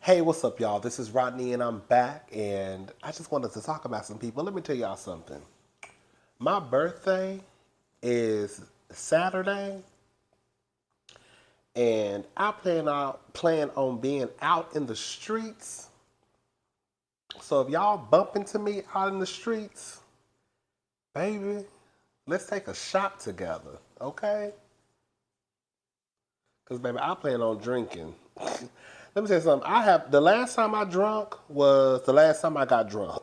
Hey, what's up, y'all? This is Rodney, and I'm back, and I just wanted to talk about some people. Let me tell y'all something. My birthday is Saturday, and I plan on being out in the streets. So if y'all bump into me out in the streets, baby, let's take a shot together, okay? Because baby, I plan on drinking. Let me tell you something. The last time I drunk was the last time I got drunk.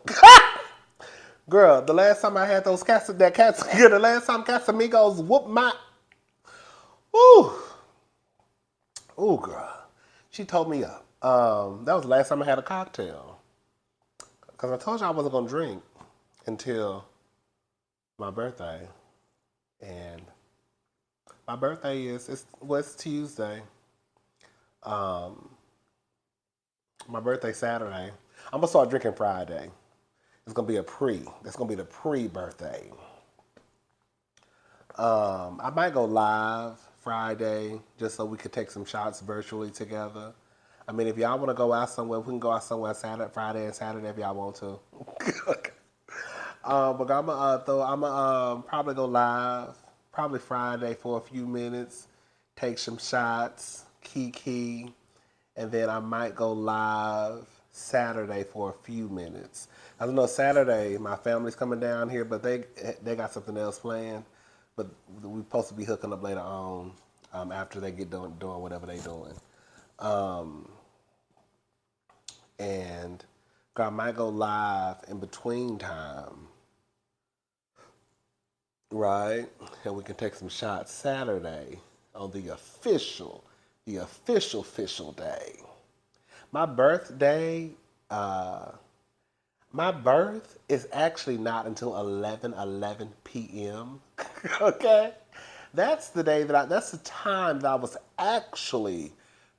Girl, the last time I had the last time Casamigos whooped my, ooh, ooh, girl. She told me up. That was the last time I had a cocktail. Because I told you I wasn't going to drink until my birthday. And my birthday it's Tuesday. Um, my birthday Saturday. I'm going to start drinking Friday. It's going to be a pre. That's going to be the pre-birthday. I might go live Friday just so we could take some shots virtually together. I mean, if y'all want to go out somewhere, we can go out somewhere Friday and Saturday if y'all want to. But I'm gonna probably go live probably Friday for a few minutes, take some shots, kiki, and then I might go live Saturday for a few minutes. I don't know Saturday my family's coming down here, but they got something else planned. But we're supposed to be hooking up later on after they get done doing whatever they're doing. Um, and I might go live in between time, right? And we can take some shots Saturday on the official day. My birthday, uh, my birth is actually not until 11:11 p.m. Okay? That's the time that I was actually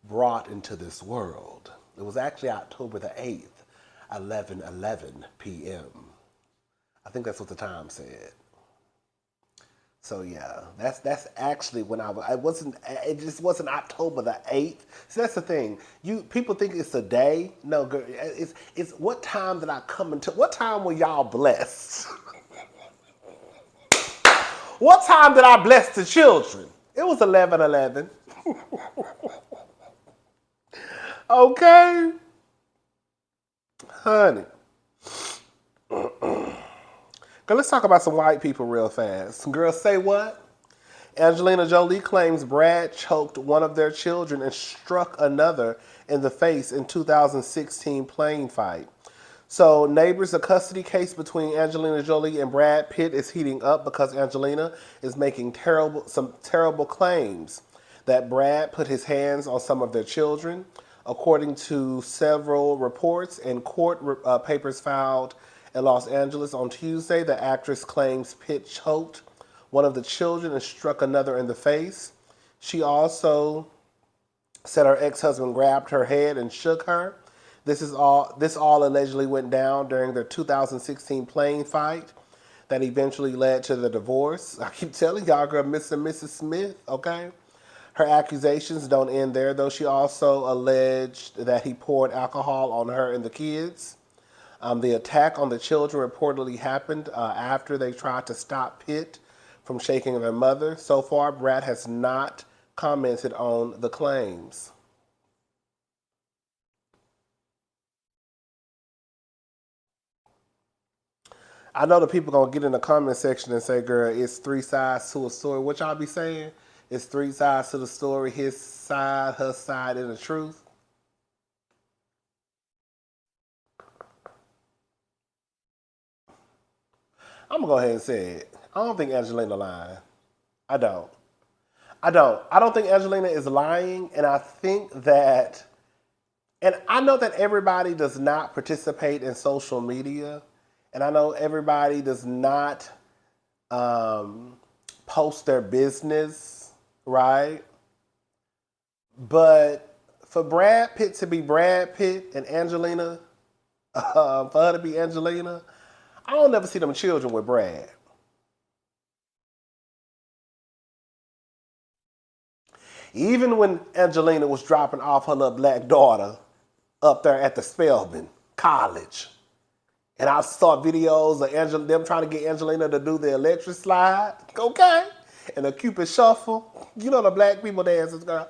brought into this world. It was actually October the 8th, 11:11 p.m. I think that's what the time said. So yeah, that's actually when I wasn't. It just wasn't October the 8th. So that's the thing. You people think it's a day. No, girl, it's what time did I come into? What time were y'all blessed? What time did I bless the children? It was 11:11. Okay, honey. Girl, let's talk about some white people real fast. Girl, say what? Angelina Jolie claims Brad choked one of their children and struck another in the face in 2016 plane fight. So, neighbors, a custody case between Angelina Jolie and Brad Pitt is heating up because Angelina is making some terrible claims that Brad put his hands on some of their children. According to several reports and court papers filed in Los Angeles on Tuesday, the actress claims Pitt choked one of the children and struck another in the face. She also said her ex-husband grabbed her head and shook her. This all allegedly went down during their 2016 plane fight that eventually led to the divorce. I keep telling y'all, girl, Mr. and Mrs. Smith, okay? Her accusations don't end there, though. She also alleged that he poured alcohol on her and the kids. The attack on the children reportedly happened after they tried to stop Pitt from shaking their mother. So far, Brad has not commented on the claims. I know the people gonna get in the comment section and say, "Girl, it's three sides to a story." What y'all be saying? It's three sides to the story: his side, her side, and the truth. I'm gonna go ahead and say it. I don't think Angelina lying. I don't. I don't. I don't think Angelina is lying, and I think that, and I know that everybody does not participate in social media, and I know everybody does not um, post their business, right? But for Brad Pitt to be Brad Pitt and Angelina, for her to be Angelina, I don't never see them children with Brad. Even when Angelina was dropping off her little black daughter, up there at the Spelman College. And I saw videos of them trying to get Angelina to do the electric slide, okay? And the Cupid shuffle. You know the black people dances, girl.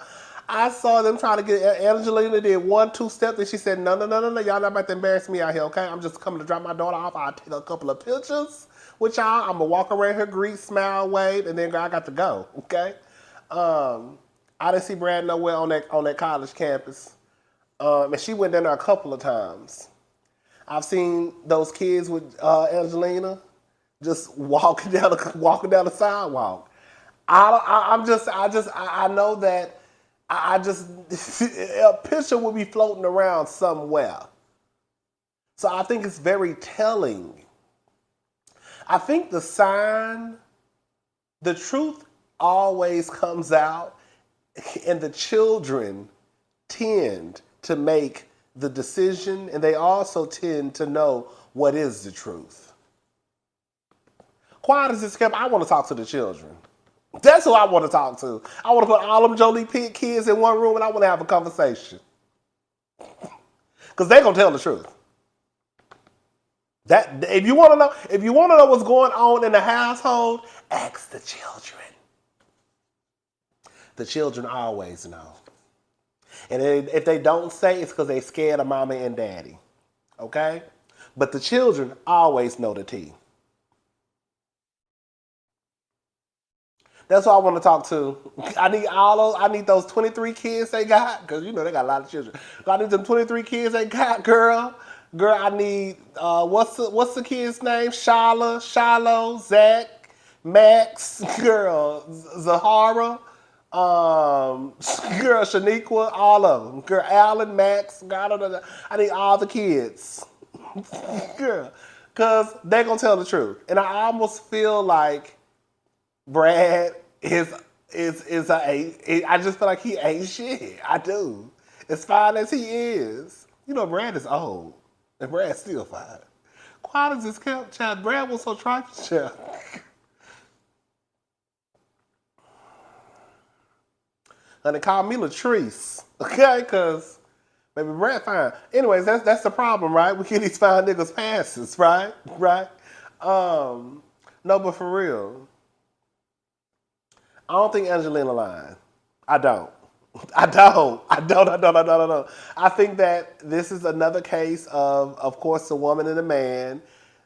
I saw them trying to get Angelina did 1-2 steps, and she said, no, y'all not about to embarrass me out here, okay? I'm just coming to drop my daughter off. I'll take a couple of pictures with y'all. I'm gonna walk around her, greet, smile, wave, and then girl, I got to go, okay? I didn't see Brad nowhere on that college campus. And she went down there a couple of times. I've seen those kids with Angelina just walking down the sidewalk. I know that a picture will be floating around somewhere. So I think it's very telling. I think the truth always comes out, and the children tend to make the decision, and they also tend to know what is the truth. Quiet as it's kept, I want to talk to the children. That's who I want to talk to. I want to put all them Jolie Pitt kids in one room and I want to have a conversation. Because they're going to tell the truth. If you want to know what's going on in the household, ask the children. The children always know. And if they don't say, it's because they're scared of mama and daddy. Okay? But the children always know the tea. That's what I want to talk to. I need those 23 kids they got, because you know they got a lot of children. I need them 23 kids they got, girl. Girl, I need what's the kid's name? Shiloh, Zach, Max, girl, Zahara, girl, Shaniqua, all of them. Girl, Alan, Max, girl, I need all the kids. Girl, because they're gonna tell the truth. And I almost feel like Brad I just feel like he ain't shit. I do. As fine as he is. You know, Brad is old. And Brad's still fine. Quiet as this kept, child. Brad was so trifling, child. And they call me Latrice. Okay? Because baby Brad fine. Anyways, that's the problem, right? We get these fine niggas passes, right? Right? No, but for real. I don't think Angelina lying. I don't. I think that this is another case of course, a woman and a man.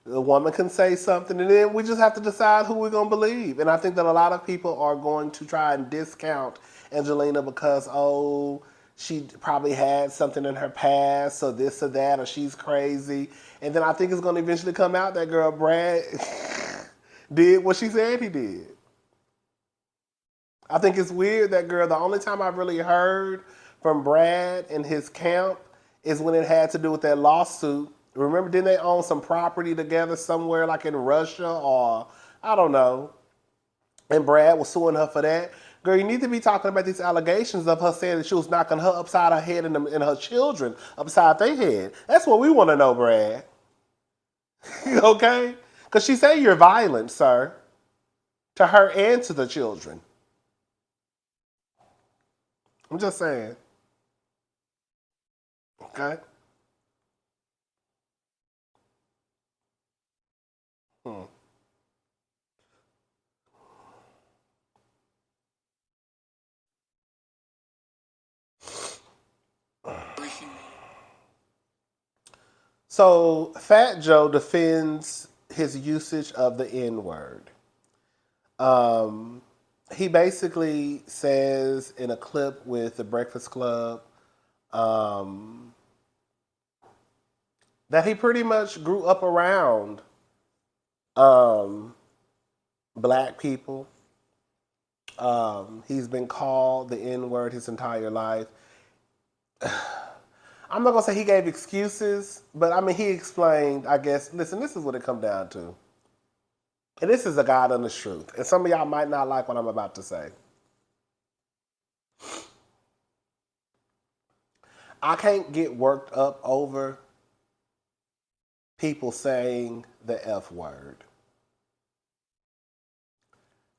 The woman can say something, and then we just have to decide who we're going to believe. And I think that a lot of people are going to try and discount Angelina because, oh, she probably had something in her past, or this or that, or she's crazy. And then I think it's going to eventually come out that girl Brad did what she said he did. I think it's weird that girl, the only time I've really heard from Brad and his camp is when it had to do with that lawsuit. Remember, didn't they own some property together somewhere like in Russia or I don't know? And Brad was suing her for that. Girl, you need to be talking about these allegations of her saying that she was knocking her upside her head and her children upside their head. That's what we want to know, Brad. Okay? Because she said you're violent, sir. To her and to the children. I'm just saying. Okay? So Fat Joe defends his usage of the N-word. He basically says in a clip with the Breakfast Club that he pretty much grew up around black people. He's been called the N-word his entire life. I'm not going to say he gave excuses, but I mean, he explained, I guess, listen, this is what it comes down to. And this is a God honest truth. And some of y'all might not like what I'm about to say. I can't get worked up over people saying the F word.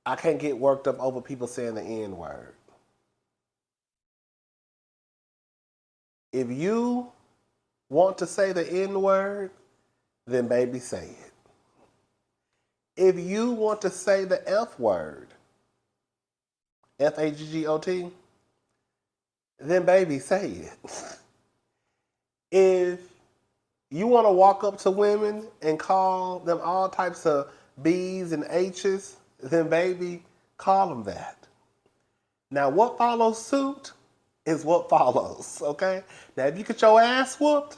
I can't get worked up over people saying the N word. If you want to say the N word, then baby say it. If you want to say the F word, Faggot, then baby say it. If you want to walk up to women and call them all types of B's and H's, then baby, call them that. Now what follows suit is what follows, okay? Now if you get your ass whooped,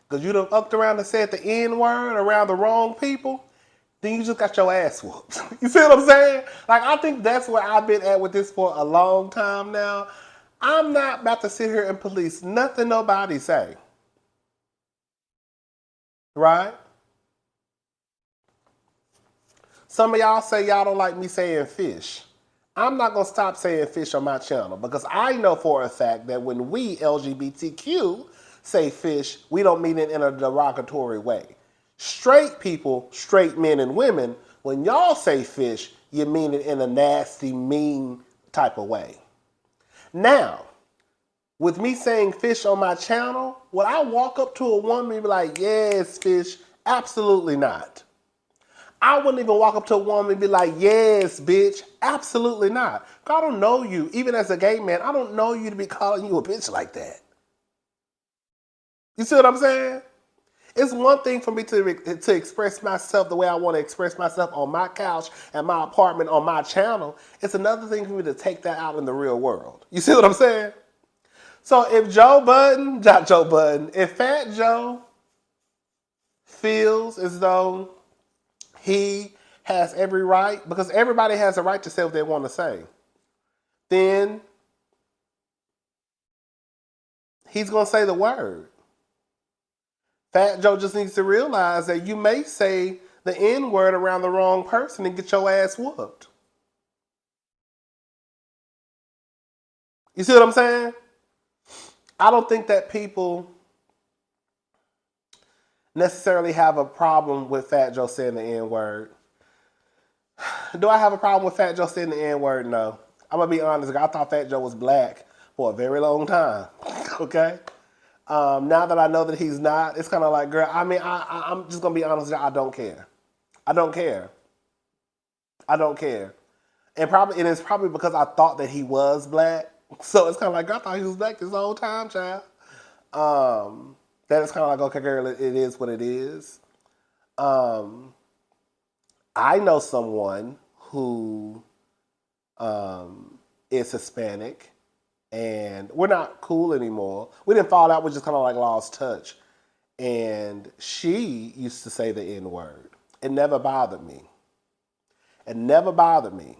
because you done upped around and said the N word around the wrong people, then you just got your ass whooped. You see what I'm saying? Like, I think that's where I've been at with this for a long time now. I'm not about to sit here and police nothing nobody say. Right? Some of y'all say y'all don't like me saying fish. I'm not going to stop saying fish on my channel because I know for a fact that when we LGBTQ say fish, we don't mean it in a derogatory way. Straight people, straight men and women, when y'all say fish, you mean it in a nasty, mean type of way. Now, with me saying fish on my channel, would I walk up to a woman and be like, yes, fish? Absolutely not. I wouldn't even walk up to a woman and be like, yes, bitch. Absolutely not. I don't know you. Even as a gay man, I don't know you to be calling you a bitch like that. You see what I'm saying? It's one thing for me to express myself the way I want to express myself on my couch at my apartment on my channel. It's another thing for me to take that out in the real world. You see what I'm saying? So if if Fat Joe feels as though he has every right, because everybody has a right to say what they want to say, then he's going to say the word. Fat Joe just needs to realize that you may say the N word around the wrong person and get your ass whooped. You see what I'm saying? I don't think that people necessarily have a problem with Fat Joe saying the N word. Do I have a problem with Fat Joe saying the N word? No. I'm going to be honest. I thought Fat Joe was black for a very long time. Okay? Now that I know that he's not, it's kind of like, girl, I mean, I'm just going to be honest with you. I don't care. I don't care. I don't care. And it's probably because I thought that he was black. So it's kind of like, I thought he was black this whole time, child. That is kind of like, okay, girl, it is what it is. I know someone who is Hispanic, and we're not cool anymore. We didn't fall out, we just kind of like lost touch. And she used to say the N word. It never bothered me. It never bothered me.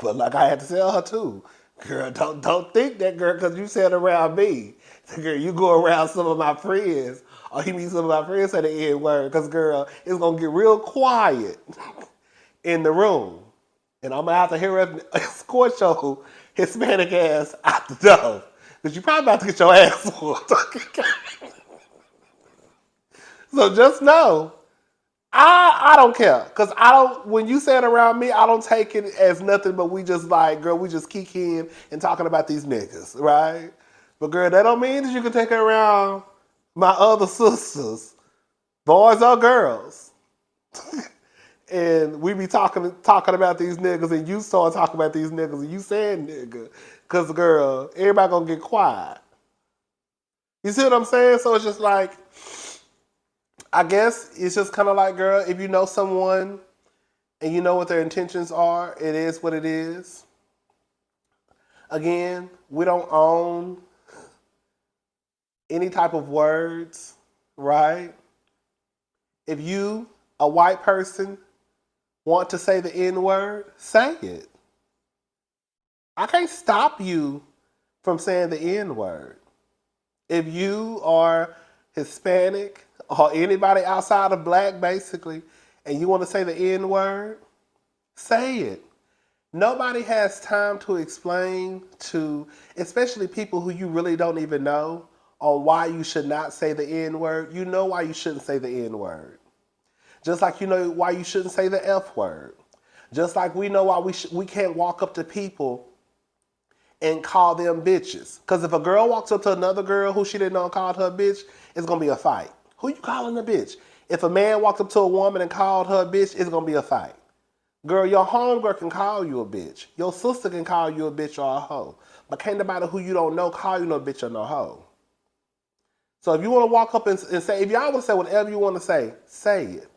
But like I had to tell her too, girl, don't think that, girl, because you said around me. Girl, you go around some of my friends, or you meet some of my friends say the N word, because, girl, it's going to get real quiet in the room. And I'm going to have to hear her escort your Hispanic ass out the door. Because you're probably about to get your ass whooped. So just know, I don't care. Because when you say it around me, I don't take it as nothing but we just like, girl, we just kikiing and talking about these niggas, right? But girl, that don't mean that you can take it around my other sisters, boys or girls. And we be talking about these niggas, and you start talking about these niggas, and you saying nigga. Because, girl, everybody gonna get quiet. You see what I'm saying? So it's just like, I guess it's just kind of like, girl, if you know someone and you know what their intentions are, it is what it is. Again, we don't own any type of words, right? If you, a white person, want to say the N word, say it. I can't stop you from saying the N word. If you are Hispanic or anybody outside of black, basically, and you want to say the N word, say it. Nobody has time to explain to, especially people who you really don't even know, on why you should not say the N word. You know why you shouldn't say the N word. Just like you know why you shouldn't say the F word. Just like we know why we can't walk up to people and call them bitches. Because if a girl walks up to another girl who she didn't know and called her a bitch, it's going to be a fight. Who you calling a bitch? If a man walked up to a woman and called her a bitch, it's going to be a fight. Girl, your homegirl can call you a bitch. Your sister can call you a bitch or a hoe. But can't nobody who you don't know call you no bitch or no hoe. So if you want to walk up and say, if y'all want to say whatever you want to say it.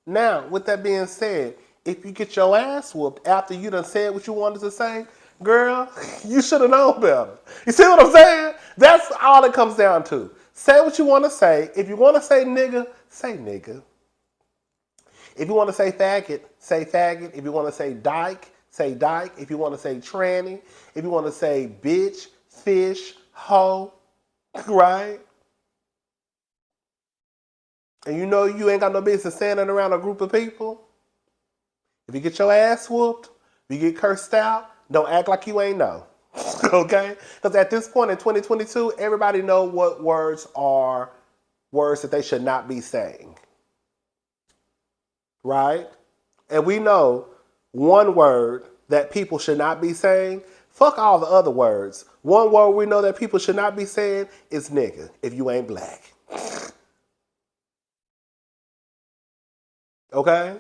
Now, with that being said, if you get your ass whooped after you done said what you wanted to say, girl, you should have known better. You see what I'm saying? That's all it comes down to. Say what you want to say. If you want to say nigga, say nigga. If you want to say faggot, say faggot. If you want to say dyke, say dyke. If you want to say tranny, if you want to say bitch, fish, hoe, right? And you know you ain't got no business standing around a group of people. If you get your ass whooped, if you get cursed out, don't act like you ain't know. Okay? Because at this point in 2022, everybody know what words are words that they should not be saying. Right? And we know one word that people should not be saying. Fuck all the other words. One word we know that people should not be saying is nigga if you ain't black. Okay?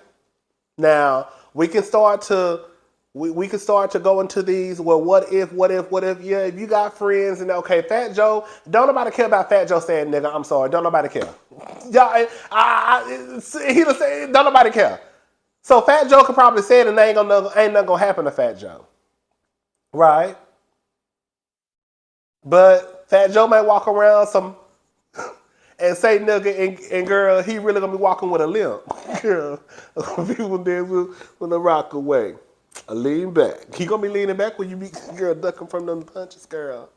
Now, we can start to go into these, well, what if, yeah, if you got friends and okay, Fat Joe, don't nobody care about Fat Joe saying nigga, I'm sorry, don't nobody care. Y'all, he done say, don't nobody care. So Fat Joe could probably say it and ain't nothing gonna happen to Fat Joe. Right? But Fat Joe might walk around and say nigga and girl, he really gonna be walking with a limp. Girl, people there will rock away. Lean back. He gonna be leaning back when you be girl ducking from them punches, girl.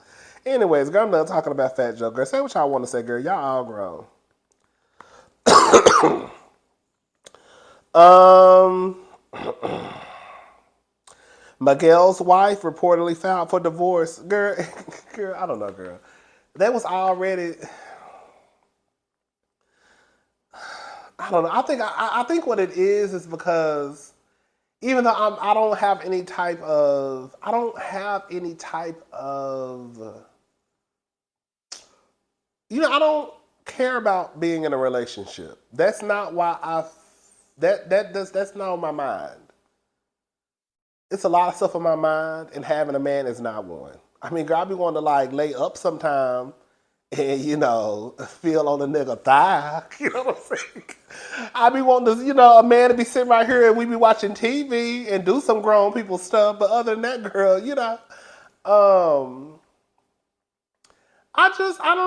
Anyways, girl, I'm done talking about Fat Joe. Girl, say what y'all want to say, girl. Y'all all grown. Miguel's wife reportedly filed for divorce. Girl, I don't know, girl. That was already. I don't know. I think what it is because even though I don't have any type of I don't care about being in a relationship. That's not why that's not on my mind. It's a lot of stuff on my mind, and having a man is not one. I mean, girl, I be wanting to like lay up sometime and, feel on a nigga thigh. You know what I'm saying? I be wanting to, a man to be sitting right here and we be watching TV and do some grown people stuff. But other than that, girl, I don't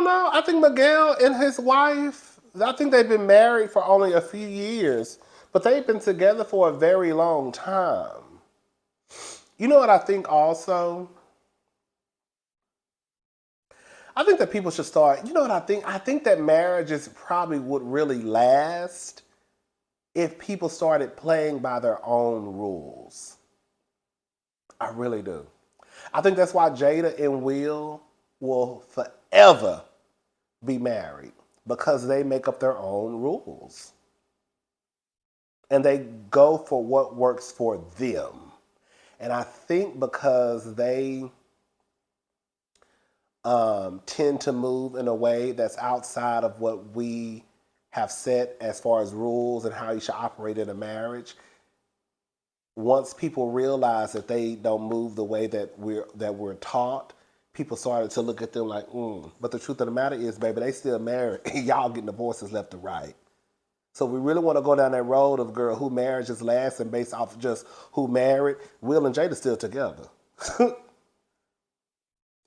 know. I think Miguel and his wife, I think they've been married for only a few years, but they've been together for a very long time. You know what I think also? I think that people should start, you know what I think? I think that marriages probably would really last if people started playing by their own rules. I really do. I think that's why Jada and Will forever be married, because they make up their own rules. And they go for what works for them. And I think because they tend to move in a way that's outside of what we have set as far as rules and how you should operate in a marriage, once people realize that they don't move the way that we're taught, people started to look at them like, But the truth of the matter is, baby, they still married. Y'all getting divorces left to right. So we really want to go down that road of, girl, who marriage is lasting based off of just who married. Will and Jada still together.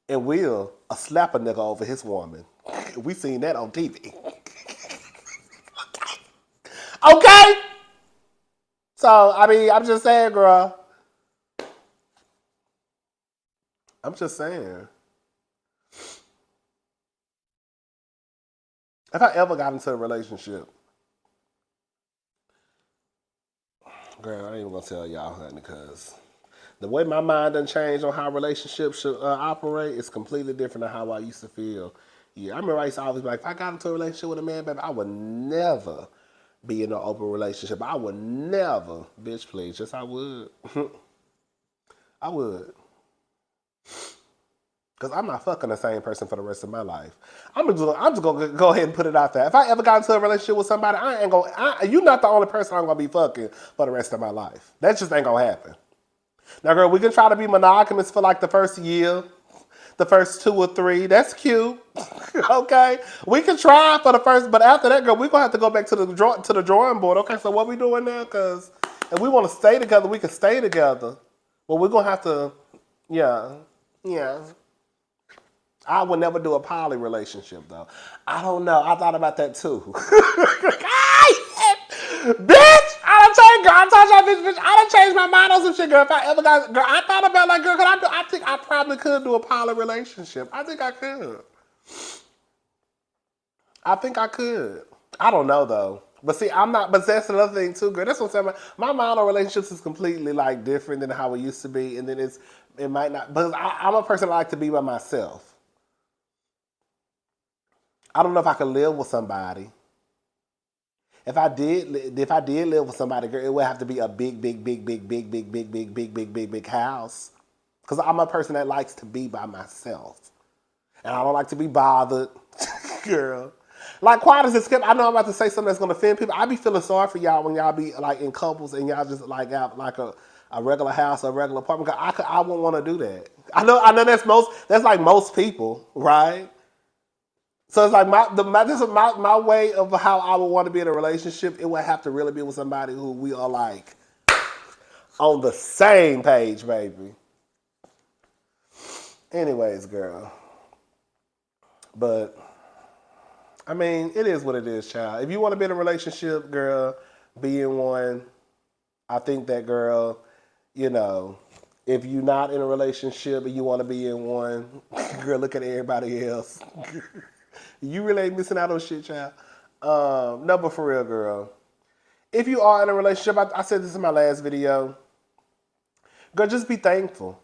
And Will slap a nigga over his woman. We seen that on TV. Okay? So, I mean, I'm just saying, girl. I'm just saying. If I ever got into a relationship, girl, I ain't even gonna tell y'all, honey, because the way my mind done changed on how relationships should operate is completely different than how I used to feel. Yeah, I remember I used to always be like, if I got into a relationship with a man, baby, I would never be in an open relationship. I would never, bitch, please. Yes, I would. I would. Because I'm not fucking the same person for the rest of my life. I'm just gonna go ahead and put it out there. If I ever got into a relationship with somebody, you're not the only person I'm gonna be fucking for the rest of my life. That just ain't gonna happen. Now, girl, we can try to be monogamous for like the first year, the first 2 or 3. That's cute. Okay, we can try for the first, but after that, girl, we're gonna have to go back to the drawing board. Okay, so what we doing now? Because if we want to stay together, we can stay together. But we're gonna have to, yeah. I would never do a poly relationship though. I don't know. I thought about that too. Bitch! I done changed, girl. I told y'all, bitch. I done changed my mind on some shit, girl. If I ever got, girl, I thought about like, girl, I think I probably could do a poly relationship. I think I could. I think I could. I don't know though. But see, I'm not. But that's another thing too, girl. That's what I'm saying. My mind on relationships is completely like different than how it used to be, and then it might not. But I'm a person that like to be by myself. I don't know if I could live with somebody. If I did live with somebody, girl, it would have to be a big house. Cause I'm a person that likes to be by myself, and I don't like to be bothered, girl. Like, quiet as it skip. I know I'm about to say something that's gonna offend people. I be feeling sorry for y'all when y'all be like in couples and y'all just like have like a regular house, a regular apartment. I wouldn't want to do that. I know that's like most people, right? So it's like my way of how I would want to be in a relationship. It would have to really be with somebody who we are like on the same page, baby. Anyways, girl. But I mean, it is what it is, child. If you want to be in a relationship, girl, be in one. I think that, girl, you know, if you're not in a relationship and you want to be in one, girl, look at everybody else. You really ain't missing out on shit, child. No, but for real, girl. If you are in a relationship, I said this in my last video, girl, just be thankful.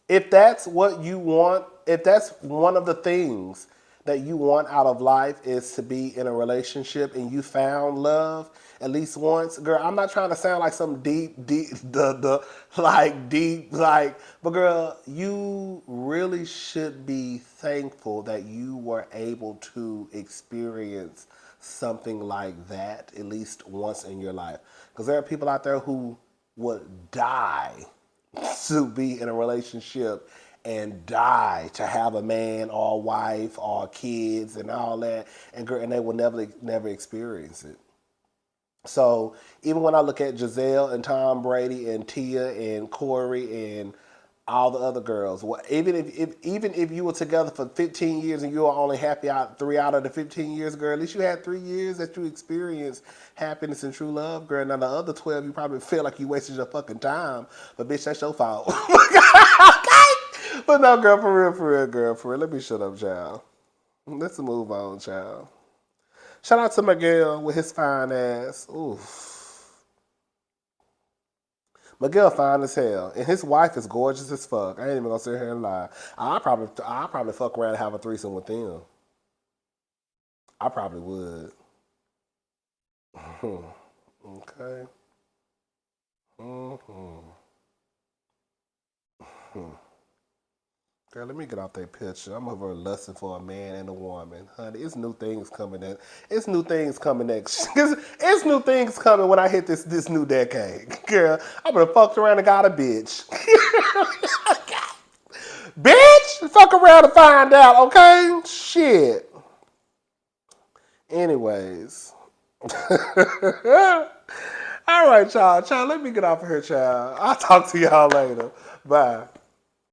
If that's what you want, if that's one of the things that you want out of life is to be in a relationship and you found love at least once, girl, I'm not trying to sound like some but girl, you really should be thankful that you were able to experience something like that at least once in your life. Because there are people out there who would die to be in a relationship and die to have a man or a wife or kids and all that, and they will never experience it. So even when I look at Giselle and Tom Brady and Tia and Corey and all the other girls, even if you were together for 15 years and you were only happy out 3 out of the 15 years, girl, at least you had 3 years that you experienced happiness and true love, girl. Now the other 12, you probably feel like you wasted your fucking time, but bitch, that's your fault. Okay? But no, girl, for real, girl, for real. Let me shut up, child. Let's move on, child. Shout out to Miguel with his fine ass. Oof. Miguel fine as hell, and his wife is gorgeous as fuck. I ain't even gonna sit here and lie. I'll probably fuck around and have a threesome with them. I probably would. Okay. Girl, let me get off that picture. I'm over lusting for a man and a woman. Honey, it's new things coming in. It's new things coming next. It's new things coming when I hit this new decade. Girl, I'm gonna fuck around and got a bitch. Bitch! Fuck around and find out, okay? Shit. Anyways. All right, y'all. Let me get off of here, child. I'll talk to y'all later. Bye.